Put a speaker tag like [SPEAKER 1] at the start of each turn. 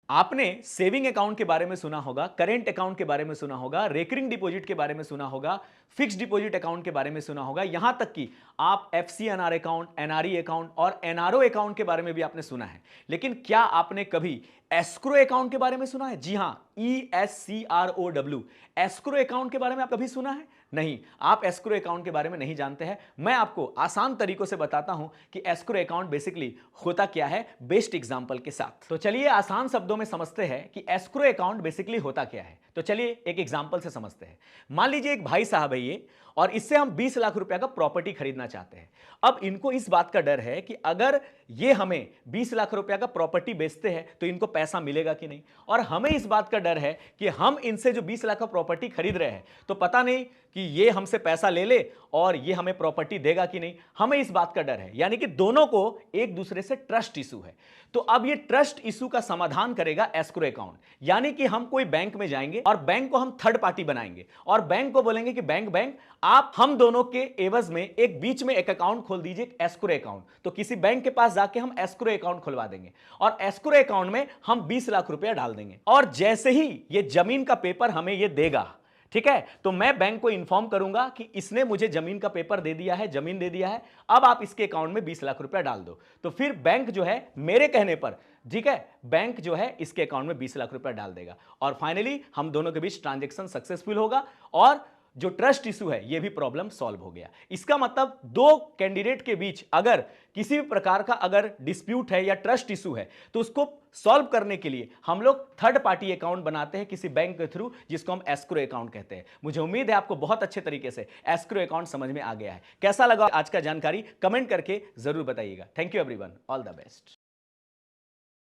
[SPEAKER 1] आपने saving account के बारे में सुना होगा, करेंट अकाउंट के बारे में सुना होगा, रेकरिंग डिपॉजिट के बारे में सुना होगा, फिक्स्ड डिपॉजिट अकाउंट के बारे में सुना होगा, यहां तक कि आप एफसीएनआर अकाउंट, एनआरई अकाउंट और एनआरओ अकाउंट के बारे में भी आपने सुना है। लेकिन क्या आपने कभी एस्क्रो अकाउंट के बारे में सुना है? जी हां, ESCROW, एस्क्रो अकाउंट के बारे में आप कभी सुना है? नहीं, आप एस्क्रो अकाउंट के बारे में नहीं जानते हैं। मैं आपको आसान तरीकों से बताता हूं कि एस्क्रो अकाउंट बेसिकली होता क्या है, बेस्ट एग्जांपल के साथ। तो चलिए आसान शब्दों में समझते हैं कि एस्क्रो अकाउंट बेसिकली होता क्या है। तो चलिए एक एग्जांपल से समझते हैं। मान लीजिए एक भाई साहब है ये, और इससे हम 20 लाख रुपए का प्रॉपर्टी खरीदना चाहते हैं। अब इनको इस बात का डर है कि अगर ये हमें 20 लाख रुपए का प्रॉपर्टी बेचते हैं तो इनको पैसा मिलेगा कि नहीं, और हमें इस बात का डर है कि हम इनसे जो 20 लाख का प्रॉपर्टी खरीद रहे हैं तो पता नहीं कि ये हमसे पैसा ले ले और ये हमें प्रॉपर्टी देगा कि नहीं, हमें इस बात का डर है। यानी कि दोनों को एक दूसरे से ट्रस्ट इशू है। तो अब ये ट्रस्ट इशू का समाधान करेगा एस्क्रो अकाउंट। यानी कि हम कोई बैंक में जाएंगे और बैंक को हम थर्ड पार्टी बनाएंगे और बैंक को बोलेंगे कि बैंक आप हम दोनों के एवज में एक बीच में एक अकाउंट खोल दीजिए, एस्क्रो अकाउंट। तो किसी बैंक के पास जाके हम एस्क्रो अकाउंट खुलवा देंगे और एस्क्रो अकाउंट में हम 20 लाख रुपया डाल देंगे। और जैसे ही ये जमीन का पेपर हमें ये देगा, ठीक है, तो मैं बैंक को इंफॉर्म करूंगा कि इसने मुझे जमीन का पेपर दे दिया है, जमीन दे दिया है, अब आप इसके अकाउंट में 20 लाख रुपया डाल दो। तो फिर बैंक जो है मेरे कहने पर, ठीक है, बैंक जो है इसके अकाउंट में 20 लाख रुपया डाल देगा और फाइनली हम दोनों के बीच ट्रांजैक्शन सक्सेसफुल होगा और जो ट्रस्ट इशू है ये भी प्रॉब्लम सॉल्व हो गया। इसका मतलब दो कैंडिडेट के बीच अगर किसी भी प्रकार का अगर डिस्प्यूट है या ट्रस्ट इशू है तो उसको सॉल्व करने के लिए हम लोग थर्ड पार्टी अकाउंट बनाते हैं किसी बैंक के थ्रू, जिसको हम एस्क्रो अकाउंट कहते हैं। मुझे उम्मीद है आपको बहुत अच्छे तरीके से एस्क्रो अकाउंट समझ में आ गया है। कैसा लगा आज का जानकारी कमेंट करके जरूर बताइएगा। Thank you everyone, all the best.